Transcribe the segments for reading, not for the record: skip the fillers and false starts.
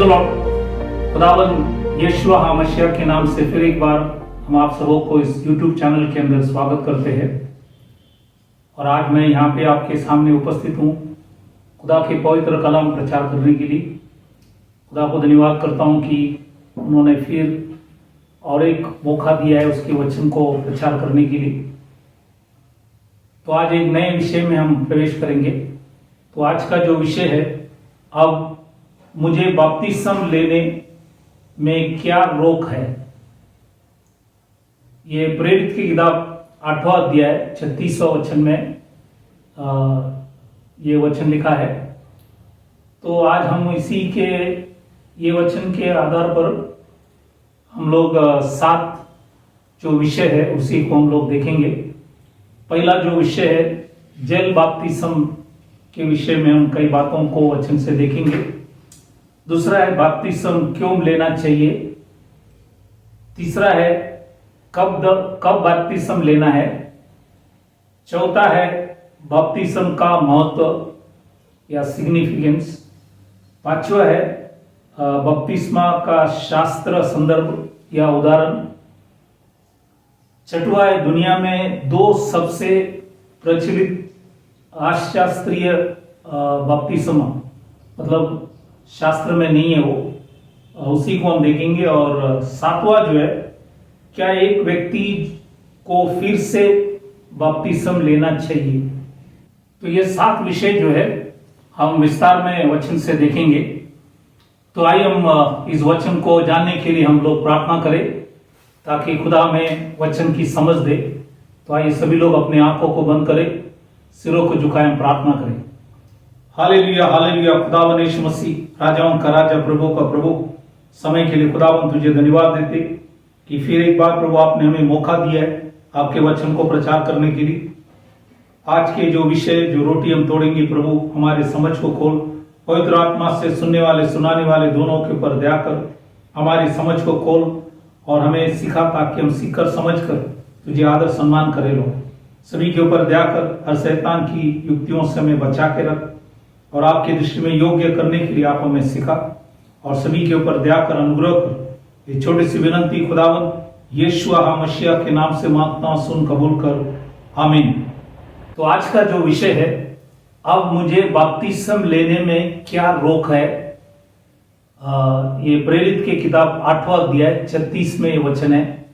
Lord. खुदावन यीशु मसीह के नाम से फिर एक बार हम आप सबों को इस YouTube चैनल के अंदर स्वागत करते हैं। और आज मैं यहाँ पे आपके सामने उपस्थित हूँ खुदा के पवित्र कलाम प्रचार करने के लिए। खुदा को धन्यवाद करता हूँ कि उन्होंने फिर और एक मौका दिया है उसके वचन को प्रचार करने के लिए। तो आज एक नए विषय में हम प्रवेश करेंगे। तो आज का जो विषय है, अब मुझे बपतिस्म लेने में क्या रोक है। ये प्रेरित की किताब 8वां अध्याय 36वां वचन में ये वचन लिखा है। तो आज हम इसी के ये वचन के आधार पर हम लोग 7 जो विषय है उसी को हम लोग देखेंगे। पहला जो विषय है जल बपतिस्म के विषय में हम कई बातों को वचन से देखेंगे। दूसरा है बपतिस्म क्यों लेना चाहिए। तीसरा है कब बपतिस्म लेना है। चौथा है बपतिस्म का महत्व या सिग्निफिकेंस। पांचवा है बपतिस्मा का शास्त्र संदर्भ या उदाहरण। छठवा है दुनिया में 2 सबसे प्रचलित अशास्त्रीय बपतिस्मा, मतलब शास्त्र में नहीं है वो, उसी को हम देखेंगे। और 7वां जो है, क्या एक व्यक्ति को फिर से बपतिस्म लेना चाहिए। तो ये 7 विषय जो है हम विस्तार में वचन से देखेंगे। तो आइए हम इस वचन को जानने के लिए हम लोग प्रार्थना करें ताकि खुदा हमें वचन की समझ दे। तो आइए सभी लोग अपने आंखों को बंद करें, सिरों को झुकाएं, प्रार्थना करें। Hallelujah hallelujah. खुदावन यीशु मसीह, राजाओं का राजा, प्रभु का प्रभु, समय के लिए खुदावन तुझे धन्यवाद देते कि फिर एक बार प्रभु आपने हमें मौका दिया है आपके वचन को प्रचार करने के लिए। आज के जो विषय, जो रोटी हम तोड़ेंगे, प्रभु हमारे समझ को खोल। पवित्र आत्मा से सुनने वाले सुनाने वाले दोनों के ऊपर दया कर, हमारी समझ को खोल और हमें सिखा ताकि हम सीखकर समझ कर तुझे आदर सम्मान करे। लो सभी के ऊपर दया कर, हर शैतान की युक्तियों से हमें बचा के रख और आपकी दृष्टि में योग्य करने के लिए आप हमें सिखा और सभी के ऊपर दया कर, अनुग्रह कर। ये छोटी सी विनंती खुदावन यीशु मसीह के नाम से मांगता हूं, सुन कबूल कर, आमीन। तो आज का जो विषय है, अब मुझे बपतिस्म लेने में क्या रोक है। ये प्रेरित की किताब 8वां अध्याय 36 में ये वचन है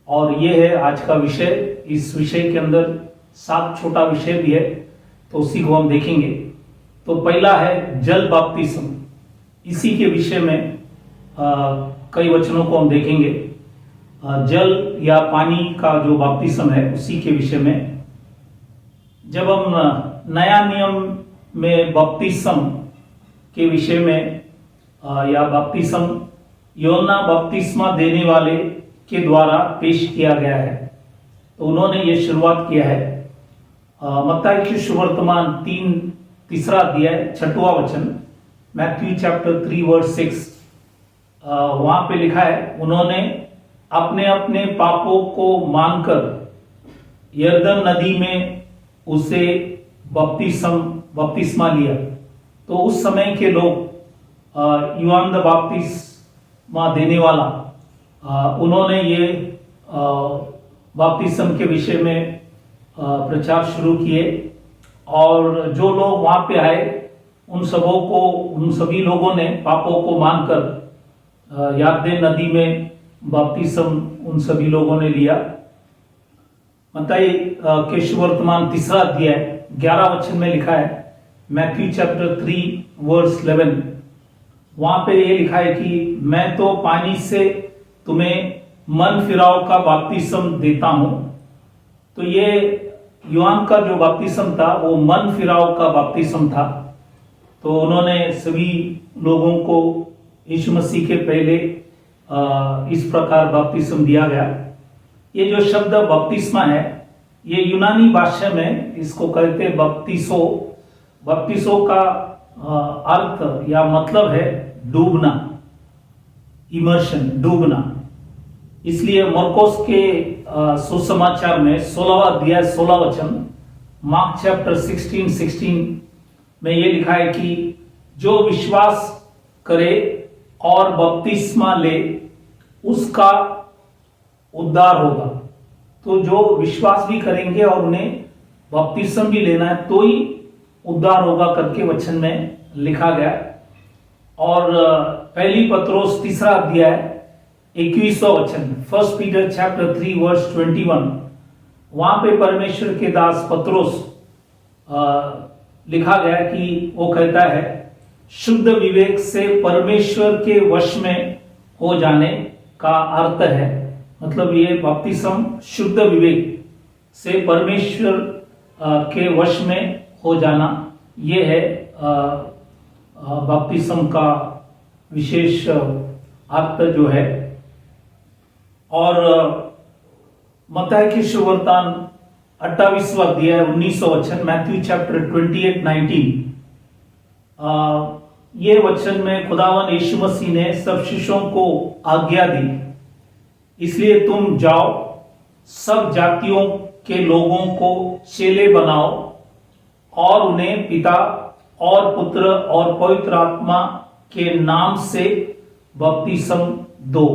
और ये है आज का विषय। इस विषय के अंदर 7 छोटा विषय भी है, तो उसी को हम देखेंगे। तो पहला है जल बपतिस्म। इसी के विषय में कई वचनों को हम देखेंगे। जल या पानी का जो बपतिस्म है उसी के विषय में। जब हम नया नियम में बपतिस्म के विषय में या बपतिस्म यूहन्ना बपतिस्मा देने वाले के द्वारा पेश किया गया है, तो उन्होंने ये शुरुआत किया है। मत्ती की सुवर्तमान 3 अध्याय 6वां वचन, मैथ्यू चैप्टर 3 वर्स 6, वहां पे लिखा है, उन्होंने अपने अपने पापों को मानकर यरदन नदी में उसे बपतिस्मा लिया। तो उस समय के लोग यूहन्ना द बपतिस्मा देने वाला, उन्होंने ये बपतिस्म के विषय में प्रचार शुरू किए और जो लोग वहां पे आए उन सभी लोगों ने पापों को मानकर यरदन नदी में बपतिस्म उन सभी लोगों ने लिया। मत्ती के सुवर्तमान 3 अध्याय 11 वचन में लिखा है, मैथ्यू चैप्टर 3 वर्स 11, वहां पे ये लिखा है कि मैं तो पानी से तुम्हें मन फिराव का बपतिस्म देता हूं। तो ये यूहन्ना का जो बपतिस्म था वो मन फिराव का बपतिस्म था। तो उन्होंने सभी लोगों को यीशु मसीह के पहले इस प्रकार बपतिस्म दिया गया। ये जो शब्द बपतिस्मा है, ये यूनानी भाषा में इसको कहते हैं बपतिसो। बपतिसो का अर्थ या मतलब है डूबना, इमर्शन, डूबना। इसलिए मरकोस के सुसमाचार में 16वां अध्याय 16 वचन, मार्क चैप्टर 16 में ये लिखा है कि जो विश्वास करे और बपतिस्मा ले उसका उद्धार होगा। तो जो विश्वास भी करेंगे और उन्हें बपतिस्म भी लेना है तो ही उद्धार होगा करके वचन में लिखा गया। और पहली पत्रोस 3 अध्याय 21वां वचन, 1 पीटर चैप्टर 3 वर्स 21, वहां पे परमेश्वर के दास पत्रोस लिखा गया कि वो कहता है शुद्ध विवेक से परमेश्वर के वश में हो जाने का अर्थ है, मतलब ये बपतिस्म शुद्ध विवेक से परमेश्वर के वश में हो जाना, ये है बपतिस्म का विशेष अर्थ जो है। और मत्ती के सुवर्तान 28वां अध्याय 19वां वचन, मैथ्यू चैप्टर 28:19, ये वचन में खुदावन यीशु मसीह ने सब शिष्यों को आज्ञा दी, इसलिए तुम जाओ सब जातियों के लोगों को चेले बनाओ और उन्हें पिता और पुत्र और पवित्र आत्मा के नाम से बपतिस्म दो।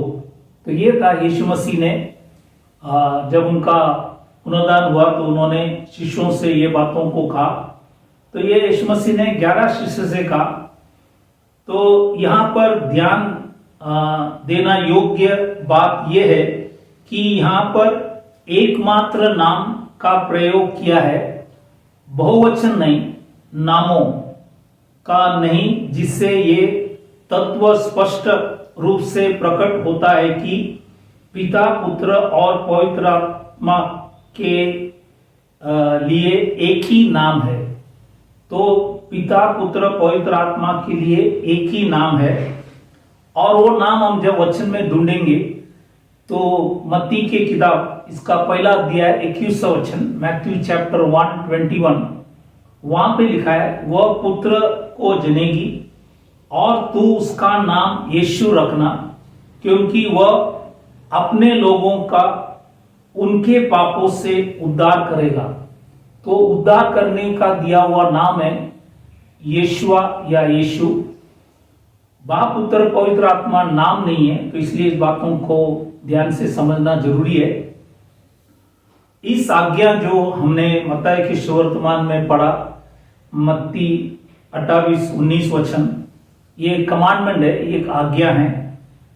तो ये था यीशु मसीह ने जब उनका पुनरुद्धान हुआ तो उन्होंने शिष्यों से ये बातों को कहा। तो ये यीशु मसीह ने 11 शिष्य से कहा। तो यहाँ पर ध्यान देना योग्य बात यह है कि यहाँ पर एकमात्र नाम का प्रयोग किया है, बहुवचन नहीं, नामों का नहीं, जिससे ये तत्व स्पष्ट रूप से प्रकट होता है कि पिता पुत्र और पवित्र आत्मा के लिए एक ही नाम है। तो पिता पुत्र पवित्र आत्मा के लिए एक ही नाम है। और वो नाम हम जब वचन में ढूंढेंगे तो मत्ती की किताब इसका पहला अध्याय 21वां वचन, मैथ्यू चैप्टर 1:21, वहां पे लिखा है वह पुत्र को जनेगी और तू उसका नाम यीशु रखना, क्योंकि वह अपने लोगों का उनके पापों से उद्धार करेगा। तो उद्धार करने का दिया हुआ नाम है यीशुआ या यीशु। बाप पुत्र पवित्र आत्मा नाम नहीं है, तो इसलिए इस बातों को ध्यान से समझना जरूरी है। इस आज्ञा जो हमने मत्ती के सुवर्तमान में पढ़ा, मत्ती 28:19 वचन, ये कमांडमेंट है, एक आज्ञा है।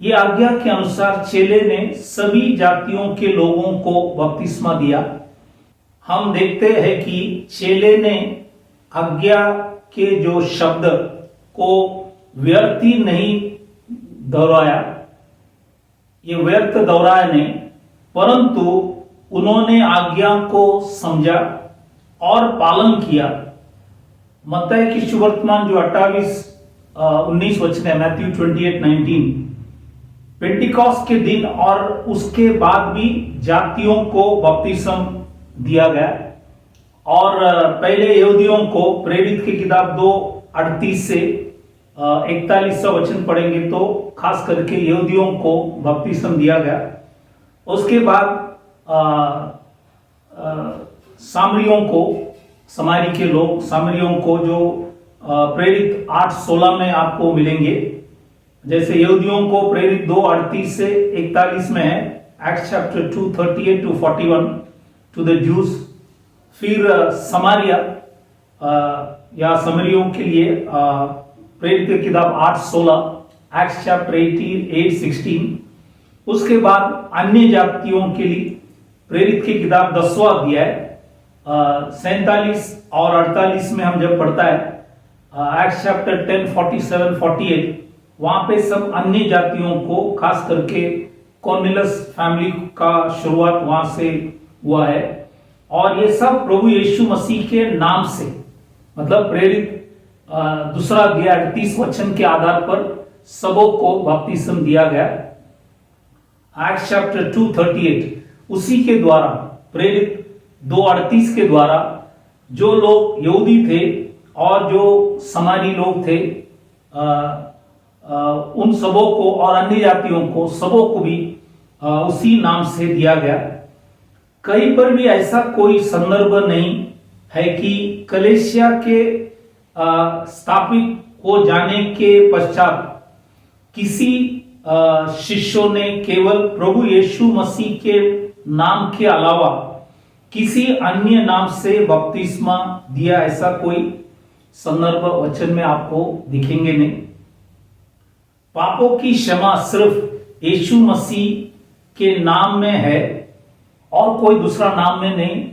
ये आज्ञा के अनुसार चेले ने सभी जातियों के लोगों को बपतिस्मा दिया। हम देखते हैं कि चेले ने आज्ञा के जो शब्द को व्यर्थ ही नहीं दोहराया, ये व्यर्थ दोहराया नहीं, परंतु उन्होंने आज्ञा को समझा और पालन किया। मत्ती की सुवर्तमान जो 28:19 वचन है, मैथ्यू 28:19, पेंटिकॉस्ट के दिन और उसके बाद भी जातियों को बपतिस्म दिया गया। और पहले यहूदियों को प्रेरित की किताब 2:38 से 41वां वचन पढ़ेंगे तो खास करके यहूदियों को बपतिस्म दिया गया। उसके बाद सामरियों को, समारी के लोग सामरियों को जो प्रेरित 8:16 में आपको मिलेंगे। जैसे यहूदियों को प्रेरित 2:38 से 41 में है, Acts chapter 2:38-41 to the Jews. फिर समारिया या समरियों के लिए प्रेरित की किताब 8:16, एक्ट्स चैप्टर 8:16। उसके बाद अन्य जातियों के लिए प्रेरित की किताब 10वां अध्याय 47 और 48 में हम जब पढ़ता है, एक्ट्स चैप्टर 10:47-48, वहां पे सब अन्य जातियों को, खास करके कॉर्नेलियस फैमिली का शुरुआत वहां से हुआ है। और ये सब प्रभु यीशु मसीह के नाम से, मतलब प्रेरित 2 अध्याय 38 वचन के आधार पर सबों को बपतिस्म दिया गया। एक्ट्स चैप्टर 2:38, उसी के द्वारा, प्रेरित 2:38 के द्वारा जो लोग यहूदी थे और जो समारी लोग थे, उन सबों को और अन्य जातियों को, सबों को भी उसी नाम से दिया गया। कहीं पर भी ऐसा कोई संदर्भ नहीं है कि कलीसिया के स्थापित हो जाने के पश्चात किसी शिष्यों ने केवल प्रभु यीशु मसीह के नाम के अलावा किसी अन्य नाम से बपतिस्मा दिया, ऐसा कोई संदर्भ वचन में आपको दिखेंगे नहीं। पापों की क्षमा सिर्फ यीशु मसीह के नाम में है और कोई दूसरा नाम में नहीं,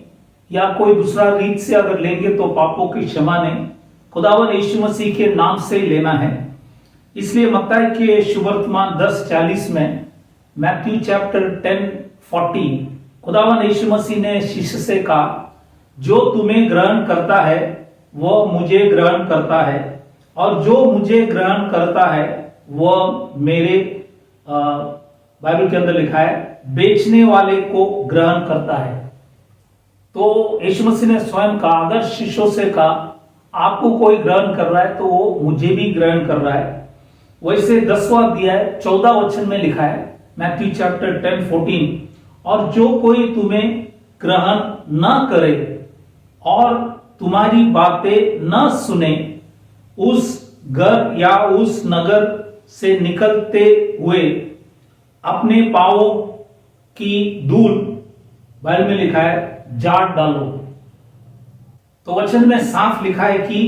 या कोई दूसरा रीत से अगर लेंगे तो पापों की क्षमा नहीं, खुदावन यीशु मसीह के नाम से ही लेना है। इसलिए मत्ती के सुवर्तमान 10:40 में, मैथ्यू चैप्टर 10:40, खुदावन यीशु मसीह ने शिष्य से कहा, जो तुम्हें ग्रहण करता है वह मुझे ग्रहण करता है, और जो मुझे ग्रहण करता है वह मेरे, बाइबल के अंदर लिखा है, बेचने वाले को ग्रहण करता है। तो यीशु मसीह ने स्वयं कहा, अगर शिष्यों से कहा आपको कोई ग्रहण कर रहा है तो वो मुझे भी ग्रहण कर रहा है। वैसे 10वां अध्याय 14 वचन में लिखा है, मैथ्यू चैप्टर 10:14, और जो कोई तुम्हें ग्रहण न करे और तुम्हारी बातें न सुने, उस घर या उस नगर से निकलते हुए अपने पांवों की धूल, बाइबल में लिखा है, झाड़ डालो। तो वचन में साफ लिखा है कि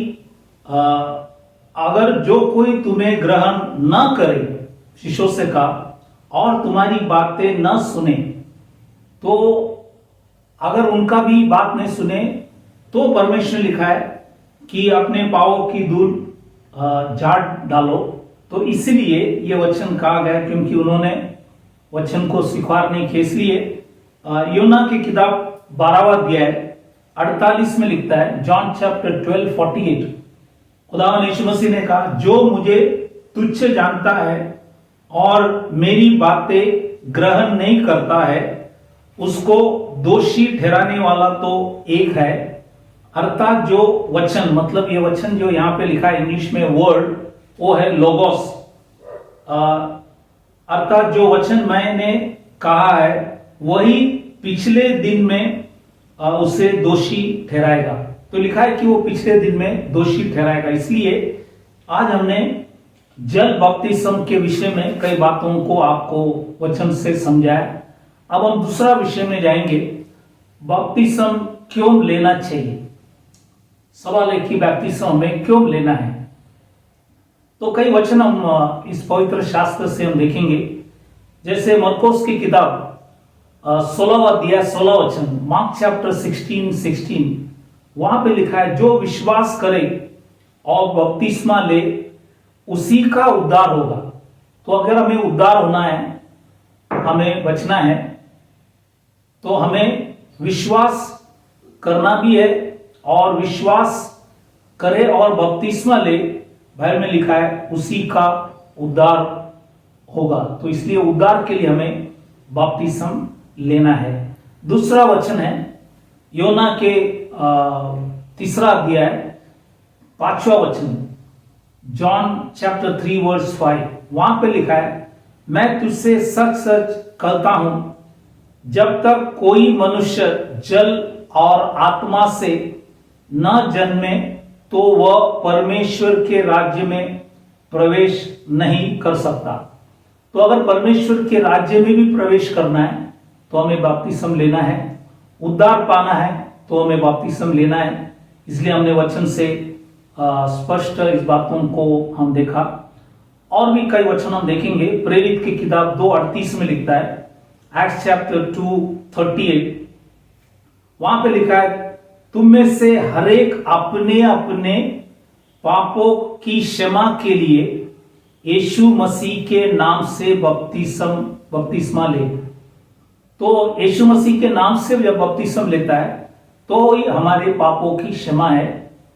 अगर जो कोई तुम्हें ग्रहण न करे, शिष्यों से कहा, और तुम्हारी बातें न सुने, तो अगर उनका भी बात नहीं सुने तो परमेश्वर लिखा है कि अपने पांवों की धूल झाड़ डालो। तो इसलिए ये वचन कहा गया क्योंकि उन्होंने वचन को स्वीकार नहीं किया। इसलिए योना की किताब 12वां अध्याय 48 में लिखता है, जॉन चैप्टर 12:48, खुदावन यीशु मसीह ने कहा, जो मुझे तुच्छ जानता है और मेरी बातें ग्रहण नहीं करता है, उसको दोषी ठहराने वाला तो एक है, अर्थात जो वचन, मतलब ये वचन जो यहां पे लिखा है इंग्लिश में वर्ड, वो है लोगोस, अर्थात जो वचन मैंने कहा है वही पिछले दिन में उसे दोषी ठहराएगा। तो लिखा है कि वो पिछले दिन में दोषी ठहराएगा। इसलिए आज हमने जल बपतिस्म के विषय में कई बातों को आपको वचन से समझाया। अब हम दूसरा विषय में जाएंगे, बपतिस्म क्यों लेना चाहिए। सवाल है कि बपतिस्म हमें क्यों लेना है। तो कई वचन हम इस पवित्र शास्त्र से हम देखेंगे, जैसे मरकोस की किताब 16वां अध्याय 16 वचन, मार्क चैप्टर 16:16, वहां पे लिखा है, जो विश्वास करे और बपतिस्मा ले उसी का उद्धार होगा। तो अगर हमें उद्धार होना है, हमें बचना है, तो हमें विश्वास करना भी है, और विश्वास करे और बपतिस्मा ले, बाइबल में लिखा है, उसी का उद्धार होगा। तो इसलिए उद्धार के लिए हमें बपतिस्म लेना है। दूसरा वचन है योना के 3रा अध्याय 5वां वचन, जॉन चैप्टर 3:5, वहां पे लिखा है, मैं तुझसे सच सच कहता हूं, जब तक कोई मनुष्य जल और आत्मा से न जन्मे तो वह परमेश्वर के राज्य में प्रवेश नहीं कर सकता। तो अगर परमेश्वर के राज्य में भी प्रवेश करना है तो हमें बपतिस्म लेना है, उद्धार पाना है तो हमें बपतिस्म लेना है। इसलिए हमने वचन से स्पष्ट इस बातों को हम देखा। और भी कई वचन हम देखेंगे। प्रेरित की किताब 2:38 में लिखता है, एक्ट्स चैप्टर 2:38, वहां पे लिखा है, तुम में से हरेक अपने अपने पापों की क्षमा के लिए यीशु मसीह के नाम से बपतिस्मा ले। तो यीशु मसीह के नाम से जब बपतिस्म लेता है तो ही हमारे पापों की क्षमा है।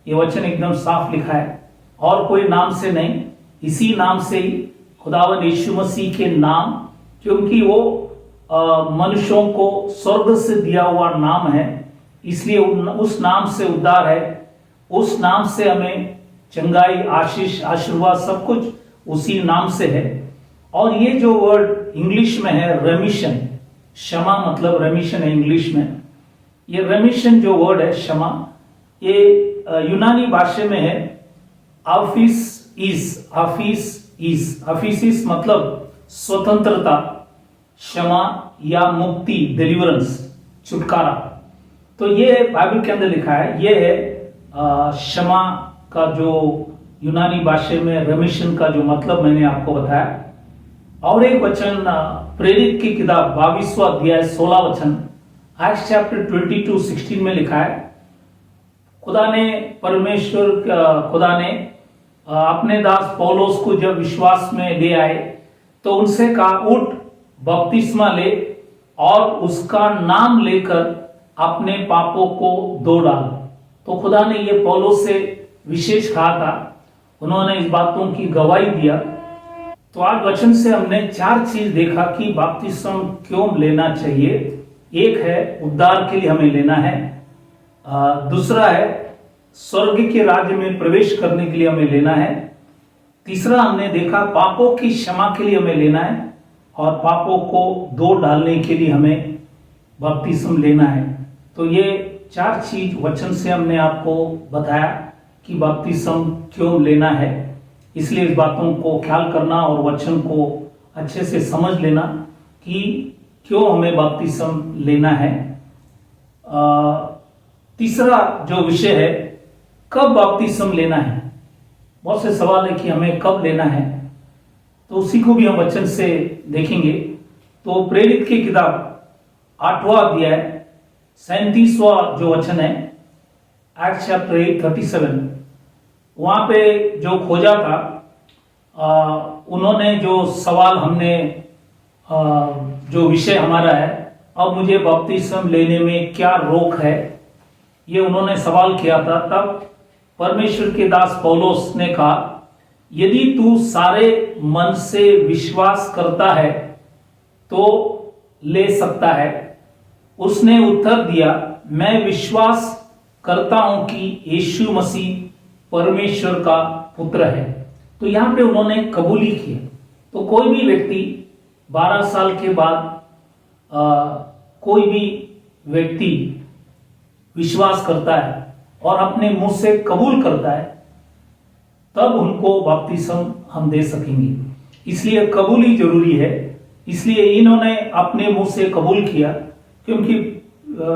ये वचन एकदम साफ लिखा है, और कोई नाम से नहीं, इसी नाम से ही, खुदावन यीशु मसीह के नाम, क्योंकि वो मनुष्यों को स्वर्ग से दिया हुआ नाम है, इसलिए उस नाम से उद्धार है, उस नाम से हमें चंगाई, आशीष, आशीर्वाद, सब कुछ उसी नाम से है। और ये जो वर्ड इंग्लिश में है रेमिशन, क्षमा मतलब रेमिशन है इंग्लिश में। ये रेमिशन जो वर्ड है क्षमा, ये यूनानी भाषा में है आफिस ईस। अफीसिस मतलब स्वतंत्रता, क्षमा या मुक्ति, डिलीवरेंस, छुटकारा। तो ये बाइबल के अंदर लिखा है। ये है क्षमा का जो यूनानी भाषा में रेमिशन का जो मतलब मैंने आपको बताया। और एक वचन प्रेरित की किताब 22वां अध्याय 16 वचन, एक्ट्स चैप्टर 22:16 में लिखा है, खुदा ने अपने दास पौलुस को जब विश्वास में ले आए तो उनसे कहा, उठ बपतिस्मा ले और उसका नाम लेकर अपने पापों को धो डाल। तो खुदा ने ये पौलुस से विशेष कहा था, उन्होंने इस बातों की गवाही दिया। तो आज वचन से हमने 4 चीज देखा कि बपतिस्मा क्यों लेना चाहिए। एक है उद्धार के लिए हमें लेना है, दूसरा है स्वर्ग के राज्य में प्रवेश करने के लिए हमें लेना है, तीसरा हमने देखा पापों की क्षमा के लिए हमें लेना है, और पापों को धो डालने के लिए हमें बपतिस्मा लेना है। तो ये 4 चीज वचन से हमने आपको बताया कि बपतिस्मा क्यों लेना है। इसलिए इस बातों को ख्याल करना और वचन को अच्छे से समझ लेना कि क्यों हमें बपतिस्मा लेना है। तीसरा जो विषय है, कब बपतिस्मा लेना है। बहुत से सवाल है कि हमें कब लेना है, तो उसी को भी हम वचन से देखेंगे। तो प्रेरित की किताब 8वां अध्याय 37वां जो वचन है, एक्ट्स चैप्टर 8:37, वहां पे जो खोजा था, उन्होंने जो सवाल हमने जो विषय हमारा है, अब मुझे बपतिस्मा लेने में क्या रोक है, ये उन्होंने सवाल किया था। तब परमेश्वर के दास पौलुस ने कहा, यदि तू सारे मन से विश्वास करता है तो ले सकता है। उसने उत्तर दिया, मैं विश्वास करता हूं कि यीशु मसीह परमेश्वर का पुत्र है। तो यहां पे उन्होंने कबूली किया। तो कोई भी व्यक्ति 12 साल के बाद कोई भी व्यक्ति विश्वास करता है और अपने मुंह से कबूल करता है, तब उनको बपतिस्मा हम दे सकेंगे। इसलिए कबूली जरूरी है। इसलिए इन्होंने अपने मुंह से कबूल किया, क्योंकि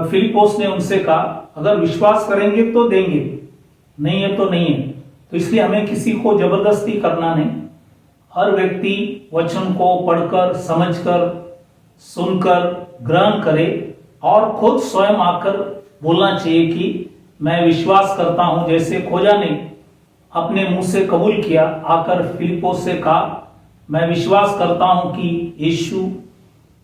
फिलिपोस ने उनसे कहा, अगर विश्वास करेंगे तो देंगे, नहीं है तो नहीं है। तो इसलिए हमें किसी को जबरदस्ती करना नहीं। हर व्यक्ति वचन को पढ़कर, समझकर, सुनकर ग्रहण करे और खुद स्वयं आकर बोलना चाहिए कि मैं विश्वास करता हूं। जैसे खोजा ने अपने मुंह से कबूल किया, आकर फिलिपोस से कहा, मैं विश्वास करता हूं कि यीशु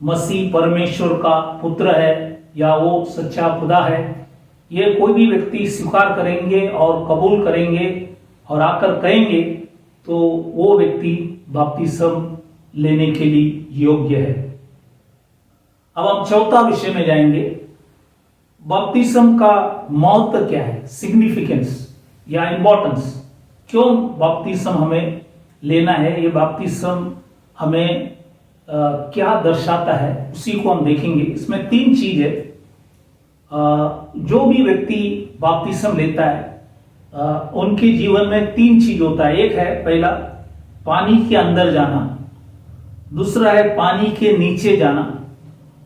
मसीह परमेश्वर का पुत्र है या वो सच्चा खुदा है। ये कोई भी व्यक्ति स्वीकार करेंगे और कबूल करेंगे और आकर कहेंगे, तो वो व्यक्ति बपतिस्मा लेने के लिए योग्य है। अब हम चौथा विषय में जाएंगे, बपतिस्मा का महत्व क्या है, सिग्निफिकेंस या इंपॉर्टेंस। क्यों बपतिस्मा हमें लेना है, ये बपतिस्मा हमें क्या दर्शाता है, उसी को हम देखेंगे। इसमें 3 चीज है। जो भी व्यक्ति बपतिस्मा लेता है, उनके जीवन में 3 चीज होता है। एक है, पहला पानी के अंदर जाना, दूसरा है पानी के नीचे जाना,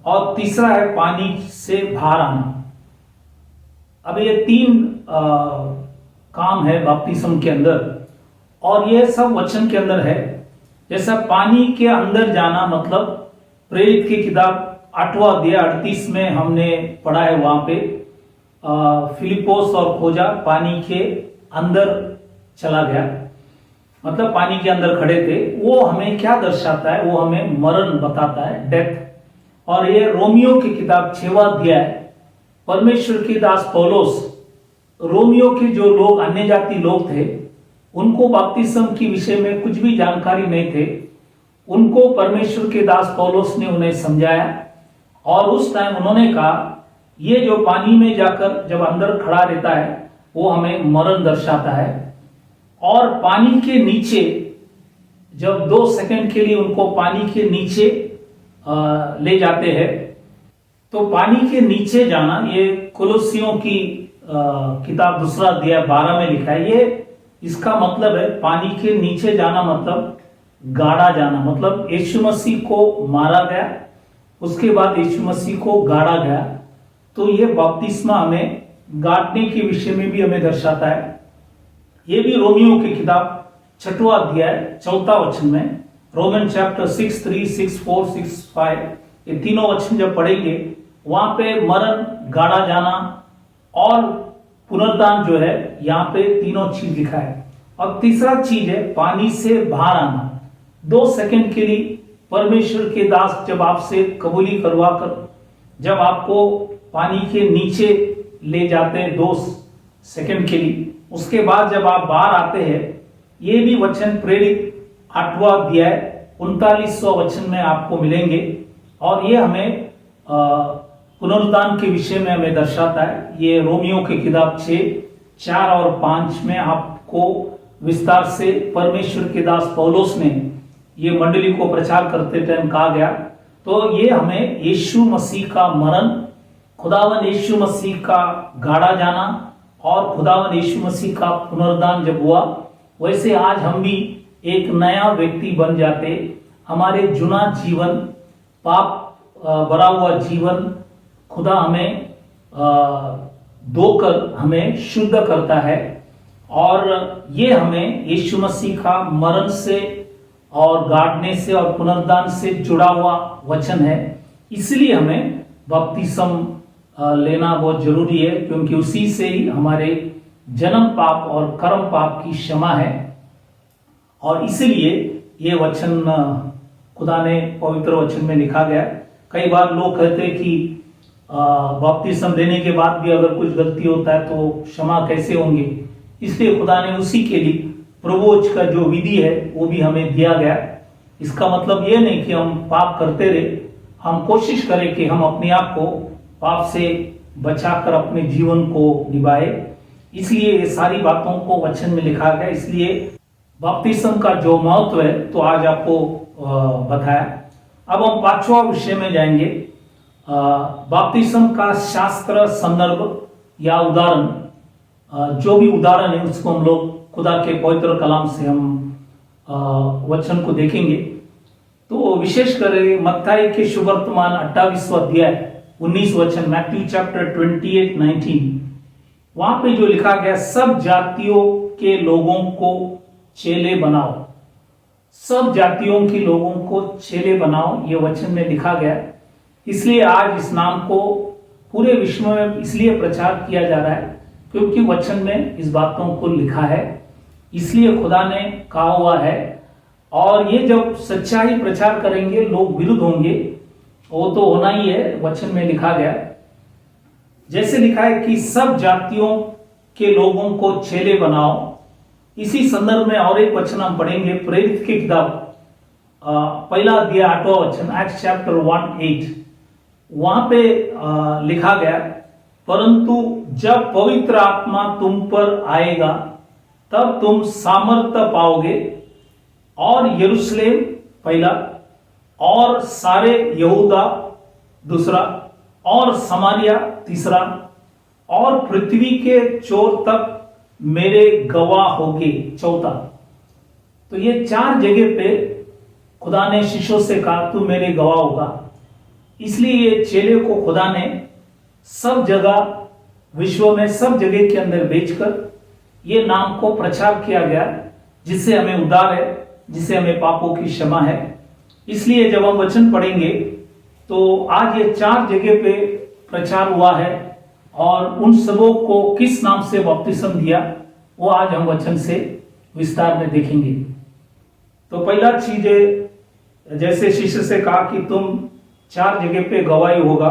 और तीसरा है पानी से बाहर आना। अब ये 3 काम है बपतिस्मा के अंदर, और ये सब वचन के अंदर है। जैसा पानी के अंदर जाना मतलब प्रेरित की किताब 8वां अध्याय 38 में हमने पढ़ा है। वहां पे फिलिपोस और खोजा पानी के अंदर चला गया, मतलब पानी के अंदर खड़े थे। वो हमें क्या दर्शाता है, वो हमें मरण बताता है, डेथ। और ये रोमियो की किताब 6वां अध्याय, परमेश्वर के दास पौलुस रोमियो के जो लोग अन्य जाति लोग थे, उनको बपतिस्मा के विषय में कुछ भी जानकारी नहीं थे, उनको परमेश्वर के दास पौलुस ने उन्हें समझाया। और उस टाइम उन्होंने कहा, ये जो पानी में जाकर जब अंदर खड़ा रहता है, वो हमें मरण दर्शाता है। और पानी के नीचे जब 2 सेकंड के लिए उनको पानी के नीचे ले जाते हैं, तो पानी के नीचे जाना, ये कुलुस्सियों की किताब 2 अध्याय 12 में लिखा है। ये इसका मतलब है, पानी के नीचे जाना मतलब गाड़ा जाना, मतलब यीशु मसीह को मारा गया, उसके बाद यीशु मसीह को गाड़ा गया। तो ये बपतिस्मा हमें गाड़ने के विषय में भी हमें दर्शाता है। ये भी रोमियो की किताब 6वां अध्याय 4 वचन में, रोमन चैप्टर 6:3, 6:4, 6:5, ये तीनों वचन जब पढ़ेंगे वहां पे मरण, गाड़ा जाना और पुनरुत्थान जो है, यहाँ पे तीनों चीज लिखा है। और तीसरा चीज है पानी से बाहर आना। 2 सेकंड के लिए परमेश्वर के दास जब आपसे कबूली करवा कर जब आपको पानी के नीचे ले जाते हैं 2 सेकंड के लिए, उसके बाद जब आप बाहर आते हैं, ये भी वचन प्रेरित 8वां अध्याय 39वां वचन में आपको मिलेंगे। और ये हमें पुनरुत्थान के विषय में हमें दर्शाता है। ये रोमियो की किताब 6:4 और 5 में आपको विस्तार से परमेश्वर के दास पौलुस ने ये मंडली को प्रचार करते टाइम कहा गया। तो ये हमें यीशु मसीह का मरण, खुदावन यीशु मसीह का गाड़ा जाना और खुदावन यीशु मसीह का पुनरुत्थान जब हुआ, वैसे आज हम भी एक नया व्यक्ति बन जाते। हमारे जुना जीवन, पाप भरा हुआ जीवन, खुदा हमें धोकर हमें शुद्ध करता है। और ये हमें यीशु मसीह का मरण से और गाड़ने से और पुनरुत्थान से जुड़ा हुआ वचन है। इसलिए हमें बपतिस्मा लेना बहुत जरूरी है, क्योंकि उसी से ही हमारे जन्म पाप और कर्म पाप की क्षमा है। और इसीलिए ये वचन खुदा ने पवित्र वचन में लिखा गया। कई बार लोग कहते हैं कि बपतिस्मा देने के बाद भी अगर कुछ गलती होता है तो क्षमा कैसे होंगे। इसलिए खुदा ने उसी के लिए प्रभुज का जो विधि है वो भी हमें दिया गया। इसका मतलब ये नहीं कि हम पाप करते रहे, हम कोशिश करें कि हम अपने आप को पाप से बचाकर अपने जीवन को निभाए। इसलिए ये सारी बातों को वचन में लिखा गया। इसलिए बपतिस्मा का जो महत्व है तो आज आपको बताया। अब हम 5वां विषय में जाएंगे। बपतिस्मा का शास्त्र संदर्भ या उदाहरण, जो भी उदाहरण है उसको हम लोग खुदा के पवित्र कलाम से हम वचन को देखेंगे। तो विशेष कर मत्ती के सुवर्तमान 28वां अध्याय 19 वचन, मैथ्यू चैप्टर 28:19, वहां पे जो लिखा गया, सब जातियों के लोगों को चेले बनाओ। सब जातियों के लोगों को चेले बनाओ, ये वचन में लिखा गया। इसलिए आज इस नाम को पूरे विश्व में इसलिए प्रचार किया जा रहा है क्योंकि वचन में इस बातों को लिखा है। इसलिए खुदा ने कहा हुआ है। और ये जब सच्चाई प्रचार करेंगे लोग विरुद्ध होंगे, वो तो होना ही है, वचन में लिखा गया। जैसे लिखा है कि सब जातियों के लोगों को चेले बनाओ। इसी संदर्भ में और एक वचन हम पढ़ेंगे, प्रेरित की किताब 1 अध्याय 8वां वचन, एक्ट्स चैप्टर 1:8। वहां पे लिखा गया, परंतु जब पवित्र आत्मा तुम पर आएगा तब तुम सामर्थ्य पाओगे, और यरूशलेम पहला, और सारे यहूदा दूसरा, और समारिया तीसरा, और पृथ्वी के छोर तक मेरे गवाह होगे चौथा। तो ये 4 जगह पे खुदा ने शिष्यों से कहा तू मेरे गवाह होगा। इसलिए ये चेले को खुदा ने सब जगह विश्व में सब जगह के अंदर भेजकर ये नाम को प्रचार किया गया, जिससे हमें उद्धार है, जिससे हमें पापों की क्षमा है। इसलिए जब हम वचन पढ़ेंगे तो आज ये 4 जगह पे प्रचार हुआ है, और उन सबों को किस नाम से बपतिस्मा दिया वो आज हम वचन से विस्तार में देखेंगे। तो पहला चीज है, जैसे शिष्य से कहा कि तुम 4 जगह पे गवाही होगा,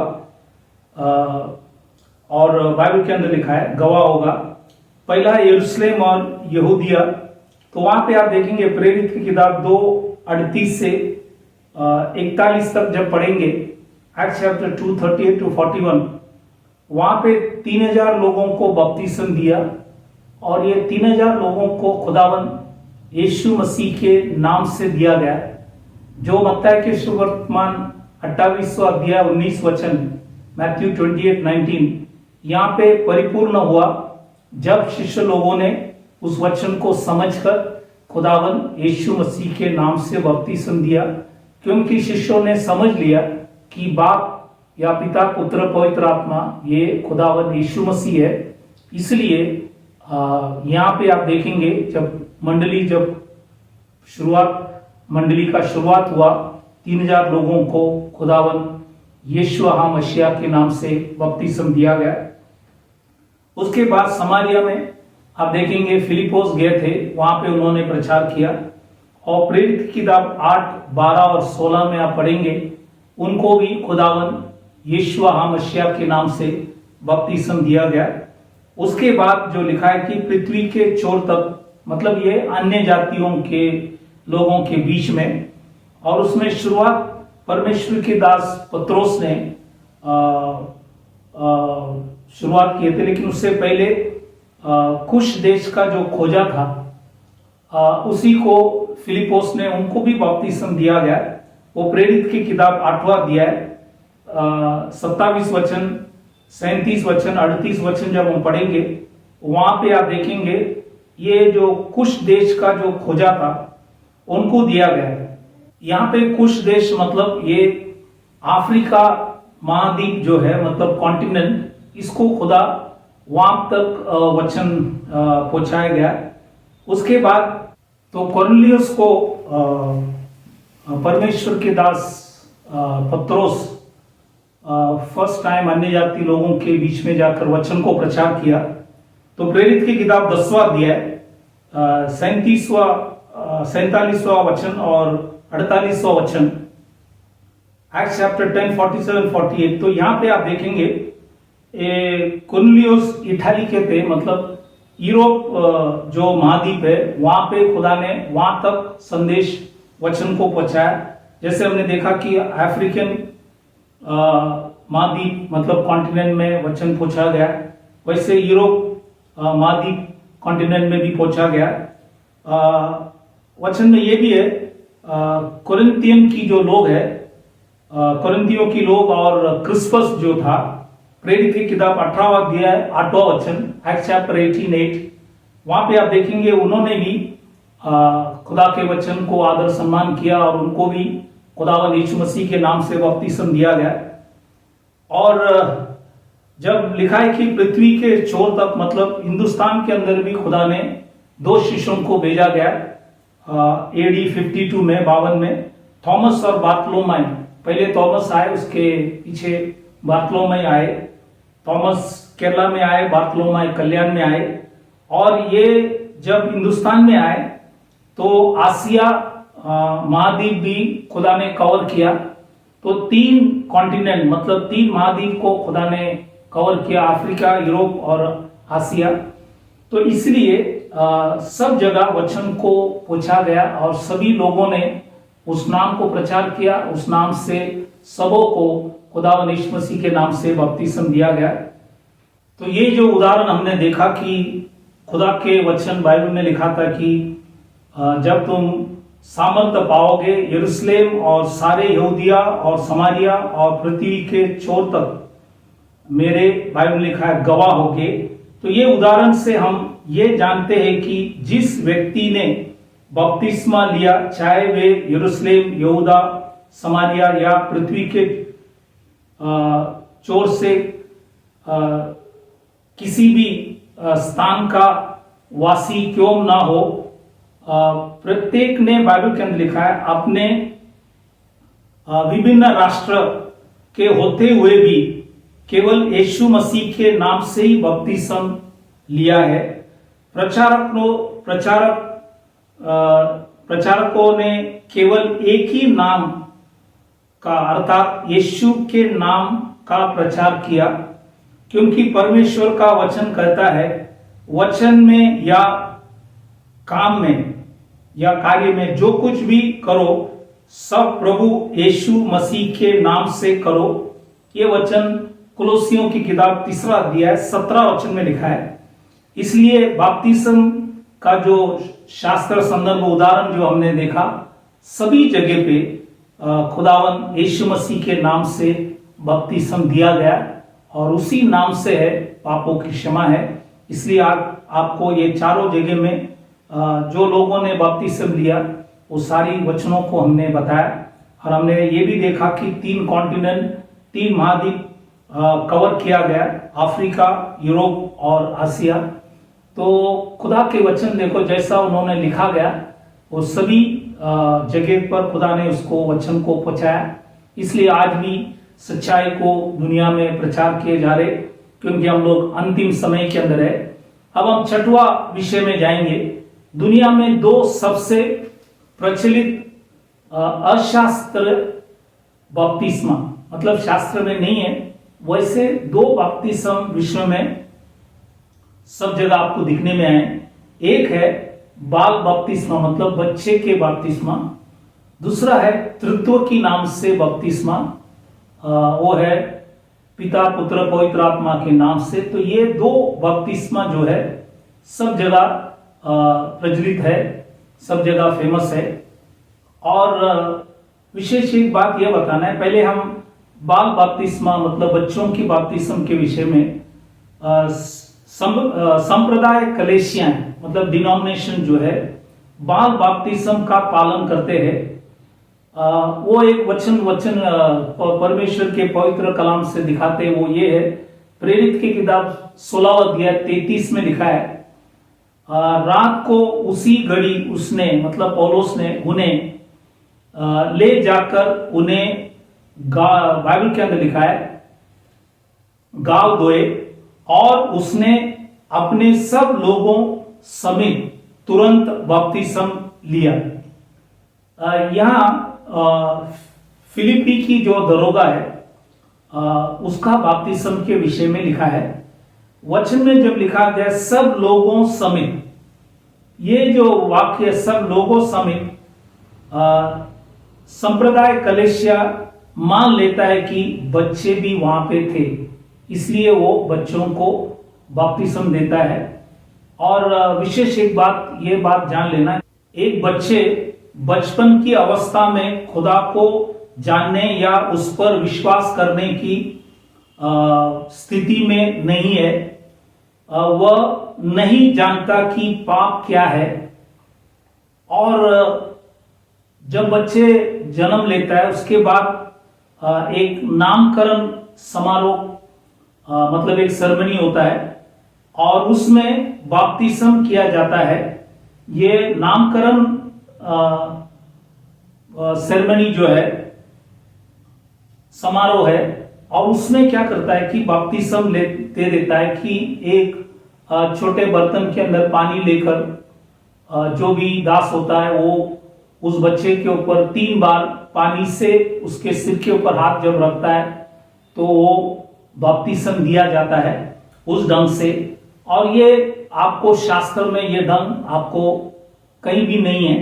और बाइबल के अंदर लिखा है गवाह होगा। पहला यरूशलेम और यहूदिया। तो वहां पे आप देखेंगे प्रेरित की किताब 2:38 से 41 तक जब पढ़ेंगे, एक्ट्स चैप्टर 2:38-41, वहां पे 3000 लोगों को बपतिस्मा दिया, और ये 3000 लोगों को खुदावन यीशु मसीह के नाम से दिया गया, जो मत्ती के सुवर्तमान 28वां अध्याय 19 वचन, मैथ्यू 28:19, यहाँ पे परिपूर्ण हुआ जब शिष्य लोगों ने उस वचन को समझकर खुदावन यीशु मसीह के नाम से बपतिस्म दिया, क्योंकि शिष्यों ने समझ लिया कि बाप या पिता, पुत्र, पवित्र आत्मा ये खुदावन यीशु मसीह है। इसलिए यहाँ पे आप देखेंगे जब मंडली का शुरुआत हुआ, 3000 लोगों को खुदावन यीशु मसीह के नाम से बपतिस्म दिया गया। उसके बाद समारिया में आप देखेंगे फिलिपोस गए थे, वहां पे उन्होंने प्रचार किया। और प्रेरित की किताब 8, 12 और 16 में आप पढ़ेंगे, उनको भी खुदावन यीशु मसीह के नाम से बपतिस्म दिया गया। उसके बाद जो लिखा है कि पृथ्वी के छोर तक, मतलब ये अन्य जातियों के लोगों के बीच में, और उसमें शुरुआत परमेश्वर के दास पत्रोस ने शुरुआत किए थे। लेकिन उससे पहले कुश देश का जो खोजा था उसी को फिलिपोस ने, उनको भी बपतिस्म दिया गया। वो प्रेरित की किताब 8वां अध्याय 27 वचन, 37 वचन, 38 वचन जब हम पढ़ेंगे, वहां पे आप देखेंगे ये जो कुश देश का जो खोजा था उनको दिया गया है। यहाँ पे कुश देश मतलब ये अफ्रीका महाद्वीप जो है, मतलब कॉन्टिनेंट, इसको खुदा वहां तक वचन पहुंचाया गया। उसके बाद तो कुरनेलियुस को परमेश्वर के दास पत्रोस फर्स्ट टाइम अन्य जाति लोगों के बीच में जाकर वचन को प्रचार किया। तो प्रेरित की किताब 10वां अध्याय 47वां वचन और 48वां वचन, एक्ट्स चैप्टर 10, 47, 48। तो यहाँ पे आप देखेंगे कुरनेलियुस इटाली के थे, मतलब यूरोप जो महाद्वीप है वहां पे खुदा ने वहां तक संदेश वचन को पहुंचाया। जैसे हमने देखा कि अफ्रीकन महाद्वीप मतलब कॉन्टिनेंट में वचन पहुंचा गया, वैसे यूरोप महाद्वीप कॉन्टिनेंट में भी पहुंचा गया। वचन में ये भी है, कुरिन्थियन की जो लोग है, कुरिन्थियों की लोग और क्रिस्पस जो था, प्रेरित की किताब 18वां अध्याय 8वां वचन, एक्ट्स चैप्टर 18:8, वहां पे आप देखेंगे उन्होंने भी खुदा के वचन को आदर सम्मान किया और उनको भी खुदावन यीशु मसीह के नाम से बपतिस्म दिया गया। और जब लिखा है कि पृथ्वी के छोर तक, मतलब हिंदुस्तान के अंदर भी खुदा ने 2 शिष्यों को भेजा गया AD 52 में, 52 में, थॉमस और बार्थलोमाई। पहले थॉमस आए, उसके पीछे बार्थलोमाई आए। थॉमस केरला में आए, बार्थलोमाई कल्याण में आए। और ये जब हिंदुस्तान में आए तो आसिया महाद्वीप भी खुदा ने कवर किया। तो 3 कॉन्टिनेंट, मतलब 3 महाद्वीप को खुदा ने कवर किया, अफ्रीका, यूरोप और आसिया। तो इसलिए सब जगह वचन को पहुंचा गया और सभी लोगों ने उस नाम को प्रचार किया। उस नाम से सबों को खुदावन यीशु मसीह के नाम से बपतिस्म दिया गया। तो ये जो उदाहरण हमने देखा कि खुदा के वचन बाइबल में लिखा था कि जब तुम सामर्थ पाओगे, यरूशलेम और सारे यहूदिया और समारिया और पृथ्वी के छोर तक मेरे, बाइबल में लिखा है, गवाह होगे। तो ये उदाहरण से हम ये जानते हैं कि जिस व्यक्ति ने बपतिस्मा लिया, चाहे वे यरूशलेम, यहूदा, समारिया या पृथ्वी के छोर से किसी भी स्थान का वासी क्यों ना हो, प्रत्येक ने, बाइबल के अंदर लिखा है, अपने विभिन्न राष्ट्र के होते हुए भी केवल यीशु मसीह के नाम से ही बपतिस्म लिया है। प्रचारकों ने केवल एक ही नाम का, अर्थात यीशु के नाम का प्रचार किया, क्योंकि परमेश्वर का वचन कहता है, वचन में या काम में या कार्य में जो कुछ भी करो सब प्रभु यीशु मसीह के नाम से करो। ये वचन कुलोसियों की किताब 3 अध्याय 17 वचन में लिखा है। इसलिए बपतिस्म का जो शास्त्र संदर्भ उदाहरण जो हमने देखा, सभी जगह पे खुदावन यीशु मसीह के नाम से बपतिस्म दिया गया और उसी नाम से है पापों की क्षमा है। इसलिए आपको ये चारों जगह में जो लोगों ने बपतिस्मा लिया वो सारी वचनों को हमने बताया और हमने ये भी देखा कि 3 कॉन्टिनेंट 3 महाद्वीप कवर किया गया, अफ्रीका, यूरोप और आसिया। तो खुदा के वचन देखो जैसा उन्होंने लिखा गया वो सभी जगह पर खुदा ने उसको वचन को पहुंचाया। इसलिए आज भी सच्चाई को दुनिया में प्रचार किए जा रहे, क्योंकि हम लोग अंतिम समय के अंदर है। अब हम 6वां विषय में जाएंगे। दुनिया में 2 सबसे प्रचलित अशास्त्र बपतिस्मा, मतलब शास्त्र में नहीं है, वैसे 2 बपतिस्म विश्व में सब जगह आपको दिखने में आए। एक है बाल बपतिस्मा, मतलब बच्चे के बपतिस्मा। दूसरा है तृत्व की नाम से बपतिस्मा, वो है पिता पुत्र पवित्र आत्मा के नाम से। तो ये 2 बपतिस्मा जो है सब जगह प्रचलित है, सब जगह फेमस है। और विशेष एक बात यह बताना है, पहले हम बाल बपतिस्मा मतलब बच्चों की बपतिस्म के विषय में संप्रदाय कलेसियां मतलब डिनोमिनेशन जो है बाल बपतिस्म का पालन करते हैं। वो एक वचन परमेश्वर के पवित्र कलाम से दिखाते हैं। वो ये है, प्रेरित की किताब 16 अध्याय 33 में लिखा है, रात को उसी घड़ी उसने मतलब पौलुस ने उन्हें ले जाकर उन्हें बाइबल के अंदर लिखा है गाँव धोए और उसने अपने सब लोगों समेत तुरंत बपतिस्म लिया। यहाँ फिलिपी की जो दरोगा है उसका बपतिस्म के विषय में लिखा है। वचन में जब लिखा गया सब लोगों समेत, ये जो वाक्य सब लोगों समेत, संप्रदाय कलेसिया मान लेता है कि बच्चे भी वहां पे थे, इसलिए वो बच्चों को बपतिस्म देता है। और विशेष एक बात, ये बात जान लेना, एक बच्चे बचपन की अवस्था में खुदा को जानने या उस पर विश्वास करने की स्थिति में नहीं है। वह नहीं जानता कि पाप क्या है। और जब बच्चे जन्म लेता है उसके बाद एक नामकरण समारोह मतलब एक सेरेमनी होता है और उसमें बपतिस्म किया जाता है। ये नामकरण सेरेमनी जो है समारोह है और उसमें क्या करता है कि बपतिस्म दे देता है कि एक छोटे बर्तन के अंदर पानी लेकर जो भी दास होता है वो उस बच्चे के ऊपर 3 बार पानी से उसके सिर के ऊपर हाथ जब रखता है तो वो बपतिस्म दिया जाता है उस ढंग से। और ये आपको शास्त्र में ये ढंग आपको कहीं भी नहीं है,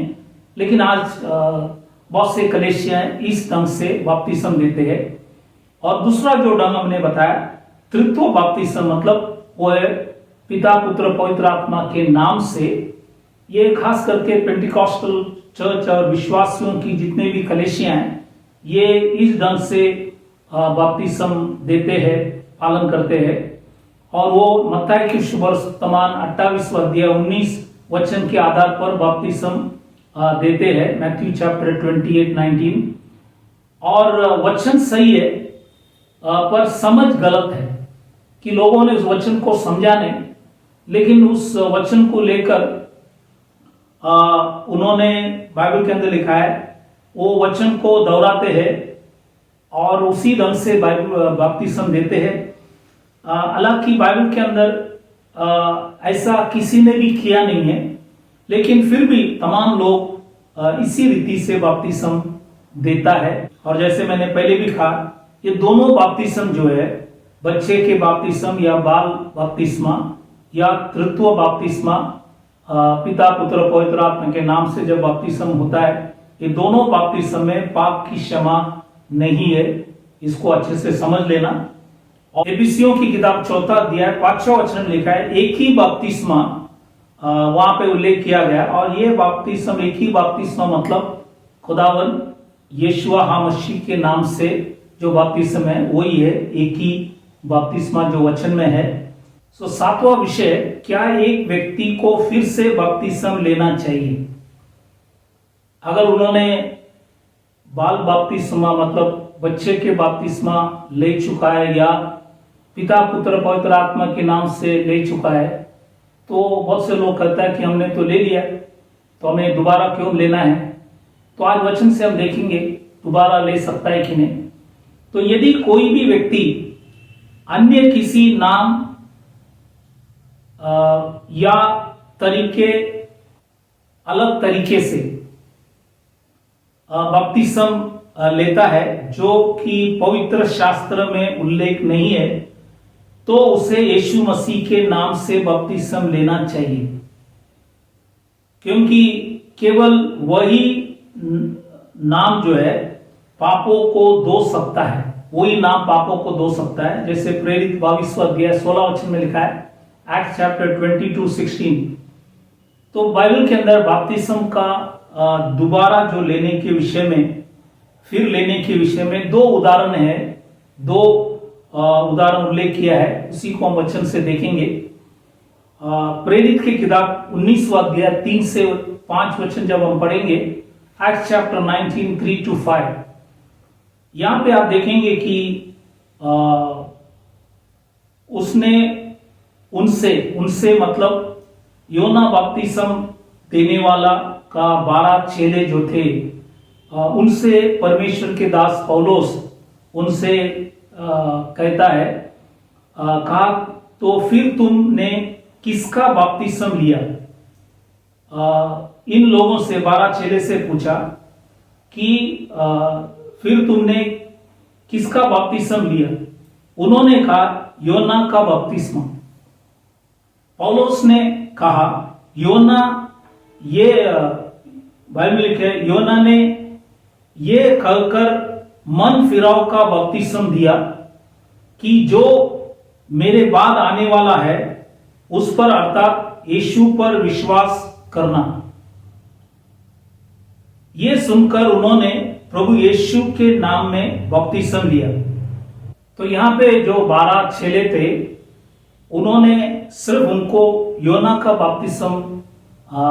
लेकिन आज बहुत से कलेसियां इस ढंग से बपतिस्म देते हैं। और दूसरा जो ढंग हमने बताया तृत्व बपतिस्म, मतलब वो है पिता पुत्र पवित्र आत्मा के नाम से। ये खास करके पेंटिकॉस्टल चर्च और विश्वासियों की जितने भी कलेसियां हैं ये इस ढंग से बपतिस्म देते हैं, पालन करते हैं। और वो मत्ती की शुभ वर्तमान 28 अध्याय 19 वचन के आधार पर बपतिस्म देते हैं, मैथ्यू चैप्टर 28:19। और वचन सही है पर समझ गलत है कि लोगों ने उस वचन को समझा नहीं, लेकिन उस वचन को लेकर उन्होंने बाइबल के अंदर लिखा है वो वचन को दोहराते हैं और उसी ढंग से बपतिस्म देते हैं। हालांकि बाइबल के अंदर ऐसा किसी ने भी किया नहीं है, लेकिन फिर भी तमाम लोग इसी रीति से बपतिस्म देता है। और जैसे मैंने पहले भी कहा ये दोनों बपतिस्म जो है बच्चे के बपतिस्म या बाल बपतिस्मा या तृत्व बपतिस्मा, पिता पुत्र पवित्र आत्मा के नाम से जब बपतिस्म होता है, ये दोनों बपतिस्म में पाप की क्षमा नहीं है, इसको अच्छे से समझ लेना। और एफिसियों की किताब 4 अध्याय 5वां वचन लिखा है एक ही बपतिस्मा वहां पे उल्लेख किया गया। और ये बपतिस्म एक ही बपतिस्मा मतलब खुदावन यीशुआ मसीह के नाम से जो बपतिस्म है वही है, एक ही बपतिस्मा जो वचन में है। सातवां विषय, क्या एक व्यक्ति को फिर से बपतिस्मा लेना चाहिए? अगर उन्होंने बाल बपतिस्मा मतलब बच्चे के बपतिस्मा ले चुका है या पिता पुत्र पवित्र आत्मा के नाम से ले चुका है, तो बहुत से लोग कहता है कि हमने तो ले लिया, तो हमें दोबारा क्यों लेना है? तो आज वचन से हम देखेंगे दोबारा ले सकता है कि नहीं। तो यदि कोई भी व्यक्ति अन्य किसी नाम या अलग तरीके से बपतिस्मा लेता है जो कि पवित्र शास्त्र में उल्लेख नहीं है, तो उसे यीशु मसीह के नाम से बपतिस्मा लेना चाहिए, क्योंकि केवल वही नाम जो है पापों को धो सकता है, वही नाम पापों को धो सकता है। जैसे प्रेरित 22वां अध्याय 16 वचन में लिखा है, एक्ट चैप्टर 22:16। तो बाइबल के अंदर बपतिस्मा का दोबारा जो लेने के विषय में, फिर लेने के विषय में दो उदाहरण है, दो उदाहरण उल्लेख किया है, उसी को हम वचन से देखेंगे। प्रेरित की किताब 19वां अध्याय 3 से 5 वचन जब हम पढ़ेंगे, एक्ट चैप्टर 19 3-5, यहां पे आप देखेंगे कि उसने उनसे मतलब योना बपतिस्मा देने वाला का 12 चेले जो थे, उनसे परमेश्वर के दास पौलुस उनसे कहता है, कहा तो फिर तुमने किसका बपतिस्मा लिया? इन लोगों से 12 चेले से पूछा कि फिर तुमने किसका बपतिस्मा लिया? उन्होंने कहा योना का बपतिस्मा। पौलुस ने कहा योना, ये बाइबल में लिखे योना ने ये कहकर मन फिराव का बपतिस्मा दिया कि जो मेरे बाद आने वाला है उस पर अर्थात यीशु पर विश्वास करना। ये सुनकर उन्होंने प्रभु यीशु के नाम में बपतिस्मा लिया। तो यहां पे जो 12 चेले थे, उन्होंने सिर्फ उनको योना का बपतिस्मा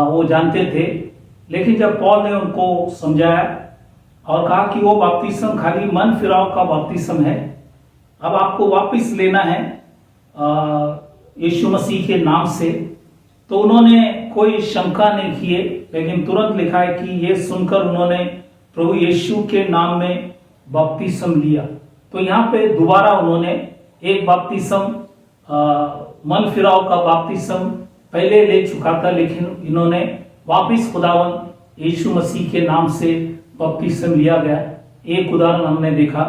वो जानते थे, लेकिन जब पौल ने उनको समझाया और कहा कि वो बपतिस्मा खाली मन फिराव का बपतिस्मा है, अब आपको वापस लेना है यीशु मसीह के नाम से, तो उन्होंने कोई शंका नहीं किए, लेकिन तुरंत लिखा है कि ये सुनकर उन्होंने प्रभु यीशु के नाम में बपतिस्मा लिया। तो यहाँ पे दोबारा उन्होंने एक बपतिस्मा मन फिराव का बपतिस्मा पहले ले चुका था, लेकिन इन्होंने वापिस खुदावन यीशु मसीह के नाम से बपतिस्मा लिया गया। एक उदाहरण हमने देखा।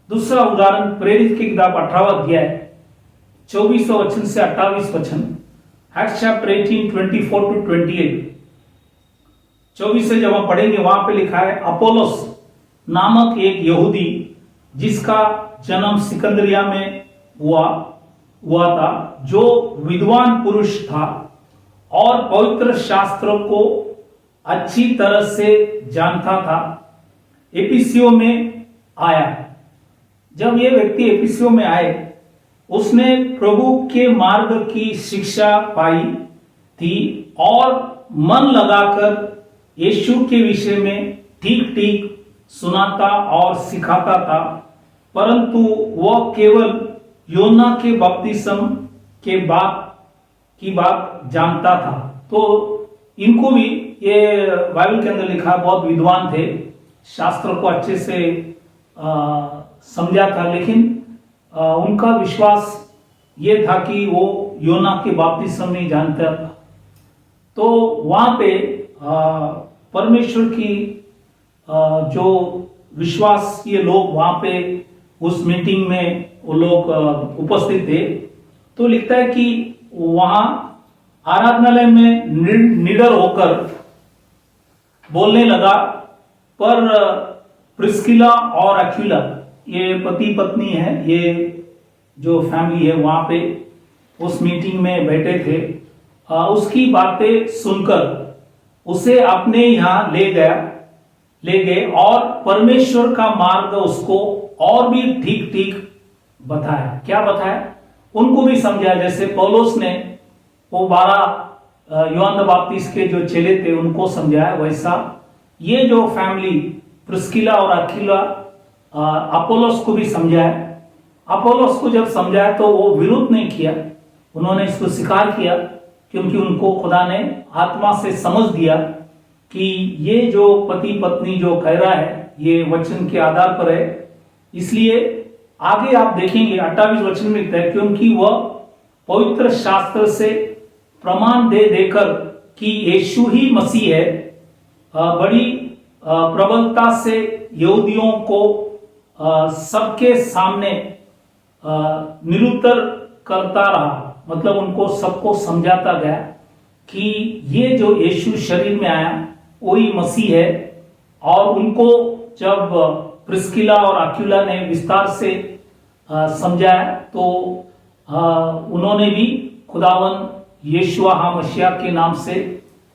दूसरा उदाहरण प्रेरित की किताब 18वां अध्याय 24वां वचन से 28 वचन, एक्ट्स चैप्टर 18 24-28। 24 से जब हम पढ़ेंगे वहां पे लिखा है, अपोलोस नामक एक यहूदी जिसका जन्म सिकंदरिया में हुआ था, जो विद्वान पुरुष था और पवित्र शास्त्रों को अच्छी तरह से जानता था, एफिसियों में आया। जब ये व्यक्ति एफिसियों में आए, उसने प्रभु के मार्ग की शिक्षा पाई थी और मन लगाकर यीशु के विषय में ठीक ठीक सुनाता और सिखाता था, परंतु वह केवल योना के बपतिस्मा की बात जानता था। तो इनको भी, ये बाइबल के अंदर लिखा, बहुत विद्वान थे, शास्त्र को अच्छे से समझा था, लेकिन उनका विश्वास ये था कि वो योना के बपतिस्मा नहीं जानता था। तो वहां पे परमेश्वर की जो विश्वास, ये लोग वहां पे उस मीटिंग में वो लोग उपस्थित थे। तो लिखता है कि वहां आराधनालय में निडर होकर बोलने लगा, पर प्रिस्किला और अक्विला, ये पति पत्नी है, ये जो फैमिली है वहां पे उस मीटिंग में बैठे थे, उसकी बातें सुनकर उसे अपने यहाँ ले गए और परमेश्वर का मार्ग उसको और भी ठीक ठीक बताया। क्या बताया? उनको भी समझाया। जैसे पौलुस ने वो 12 यूहन्ना बपतिस्मा के जो चेले थे उनको समझाया, वैसा ये जो फैमिली प्रिस्किला और अक्विला अपोलोस को भी समझाया। अपोलोस को जब समझाया तो वो विरोध नहीं किया, उन्होंने इसको स्वीकार किया, क्योंकि उनको खुदा ने आत्मा से समझ दिया कि ये जो पति पत्नी जो कह रहा है ये वचन के आधार पर है। इसलिए आगे आप देखेंगे 28 वचन में लिखता है, क्योंकि वह पवित्र शास्त्र से प्रमाण दे देकर कि यीशु ही मसीह है, बड़ी प्रबलता से यहूदियों को सबके सामने निरुत्तर करता रहा। मतलब उनको सबको समझाता गया कि ये जो यीशु शरीर में आया वही मसीह है। और उनको जब प्रिस्किला और अक्विला ने विस्तार से समझाया तो उन्होंने भी खुदावन यीशुआ मसीह के नाम से,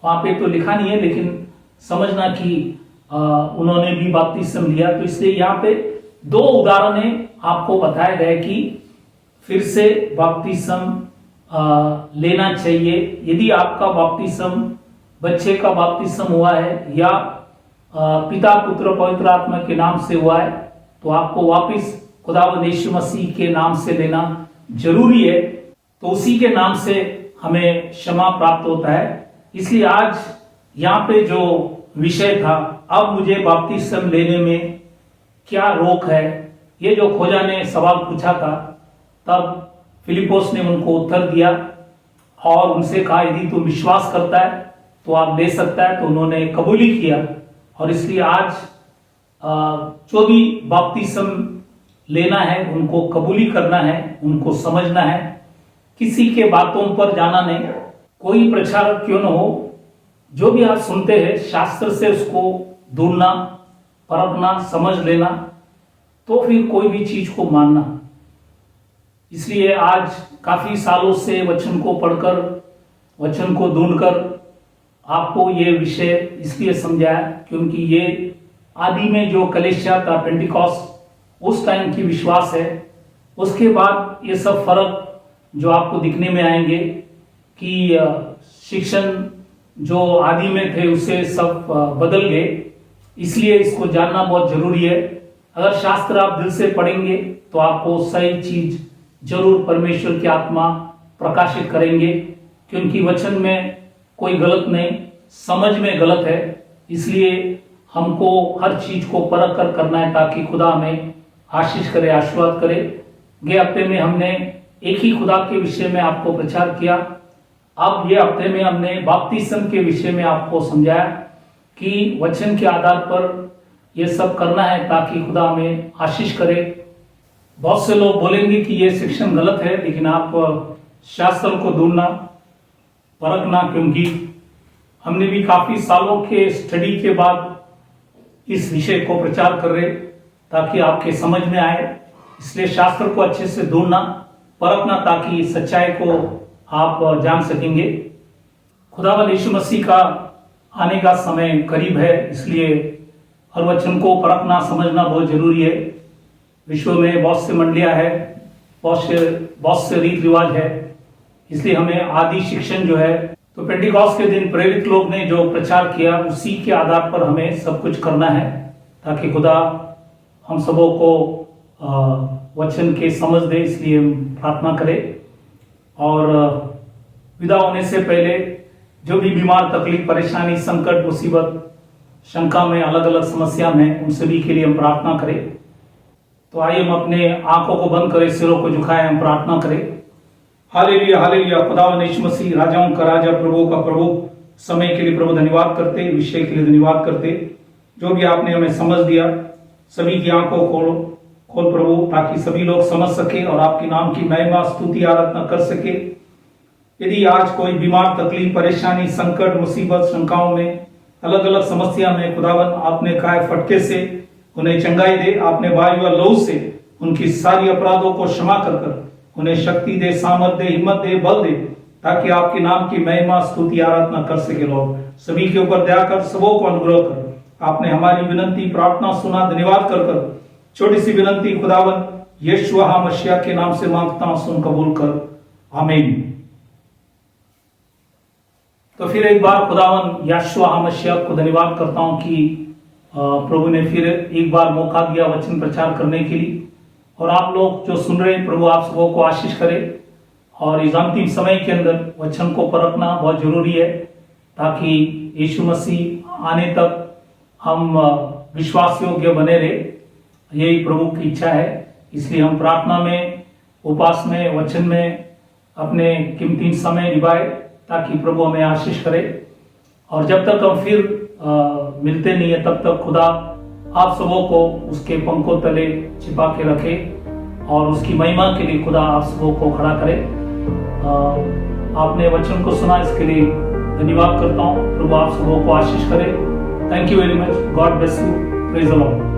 वहां पे तो लिखा नहीं है लेकिन समझना कि उन्होंने भी बपतिस्मा लिया। तो इसलिए यहाँ पे 2 उदाहरण आपको बताए गए कि फिर से बपतिस्मा लेना चाहिए। यदि आपका बपतिस्मा बच्चे का बपतिस्मा हुआ है या पिता पुत्र पवित्र आत्मा के नाम से हुआ है तो आपको वापस खुदावंद यीशु मसीह के नाम से लेना जरूरी है। तो उसी के नाम से हमें क्षमा प्राप्त होता है। इसलिए आज यहाँ पे जो विषय था, अब मुझे बपतिस्मा लेने में क्या रोक है, ये जो खोजा ने सवाल पूछा था, तब फिलिपोस ने उनको उत्तर दिया और उनसे कहा यदि तू विश्वास करता है तो आप ले सकता है। तो उन्होंने कबूली किया और इसलिए आज जो भी बपतिस्मा लेना है उनको कबूली करना है, उनको समझना है, किसी के बातों पर जाना नहीं। कोई प्रचारक क्यों न हो, जो भी आप सुनते हैं शास्त्र से उसको ढूंढना, परखना, समझ लेना, तो फिर कोई भी चीज को मानना। इसलिए आज काफी सालों से वचन को पढ़कर, वचन को ढूंढकर आपको ये विषय इसलिए समझाया क्योंकि ये आदि में जो कलीसिया था, पेंटिकॉस्ट, उस टाइम की विश्वास है। उसके बाद ये सब फर्क जो आपको दिखने में आएंगे कि शिक्षण जो आदि में थे उससे सब बदल गए। इसलिए इसको जानना बहुत जरूरी है। अगर शास्त्र आप दिल से पढ़ेंगे तो आपको सही चीज जरूर परमेश्वर की आत्मा प्रकाशित करेंगे, क्योंकि वचन में कोई गलत नहीं, समझ में गलत है। इसलिए हमको हर चीज को परख कर करना है ताकि खुदा हमें आशीष करे, आशीर्वाद करे। गए हफ्ते में हमने एक ही खुदा के विषय में आपको प्रचार किया। अब ये हफ्ते में हमने बपतिस्मा के विषय में आपको समझाया कि वचन के आधार पर ये सब करना है ताकि खुदा हमें आशीष करे। बहुत से लोग बोलेंगे कि ये शिक्षण गलत है, लेकिन आप शास्त्र को ढूंढना, परखना, क्योंकि हमने भी काफी सालों के स्टडी के बाद इस विषय को प्रचार कर रहे ताकि आपके समझ में आए। इसलिए शास्त्र को अच्छे से ढूंढना, परखना, ताकि सच्चाई को आप जान सकेंगे। खुदावंद यीशु मसीह का आने का समय करीब है, इसलिए हर वचन को परखना, समझना बहुत जरूरी है। विश्व में बहुत से मंडलियां है, बहुत से रीत रिवाज है, इसलिए हमें आदि शिक्षण जो है, तो पेंटिकॉस्ट के दिन प्रेरित लोग ने जो प्रचार किया उसी के आधार पर हमें सब कुछ करना है ताकि खुदा हम सबों को वचन के समझ दे। इसलिए हम प्रार्थना करें। और विदा होने से पहले जो भी बीमार, तकलीफ, परेशानी, संकट, मुसीबत, शंका में, अलग अलग समस्या में, उन सभी के लिए हम प्रार्थना करें। तो आइए हम अपने आंखों को बंद करें, सिरों को झुकाएं, हम प्रार्थना करें। Hallelujah, hallelujah. खुदावंद यीशु मसीह, राजाओं का राजा, प्रभु का प्रभु, समय के लिए प्रभु धन्यवाद करते, विषय के लिए धन्यवाद करते। जो भी आपने हमें समझ दिया, सभी की आंखों खोल प्रभु, ताकि सभी लोग समझ सके और आपके नाम की महिमा, स्तुति, आराधना कर सके। यदि आज कोई बीमार, तकलीफ, परेशानी, संकट, मुसीबत, शंकाओं में, अलग अलग समस्या में, खुदावन आपने कहा फटके से उन्हें चंगाई दे, आपने वायु व लहू से उनकी सारी अपराधों को क्षमा कर उन्हें शक्ति दे, सामर्थ दे, हिम्मत दे, बल दे, ताकि आपके नाम की महिमा, स्तुति, आराधना कर सके। लोग सभी के ऊपर दया कर, सबों को अनुग्रह कर। आपने हमारी विनती, प्रार्थना सुना, धन्यवाद कर छोटी सी विनती खुदावन, यीशु मसीह के नाम से मांगता हूं, सुन कबूल कर, आमीन। तो फिर एक बार खुदावन यीशु मसीह को धन्यवाद करता हूं कि प्रभु ने फिर एक बार मौका दिया वचन प्रचार करने के लिए। और आप लोग जो सुन रहे हैं, प्रभु आप सबों को आशीष करे। और इस अंतिम समय के अंदर वचन को परखना बहुत जरूरी है, ताकि यीशु मसीह आने तक हम विश्वास योग्य बने रहे। यही प्रभु की इच्छा है। इसलिए हम प्रार्थना में, उपास में, वचन में अपने कीमती समय निभाए, ताकि प्रभु हमें आशीष करे। और जब तक हम फिर मिलते नहीं है, तब तक खुदा आप सबों को उसके पंखों तले छिपा के रखे और उसकी महिमा के लिए खुदा आप सबों को खड़ा करे। आपने वचन को सुना, इसके लिए धन्यवाद करता हूँ। प्रभु आप सबों को आशीष करे। Thank you very much. God bless you. Praise the Lord.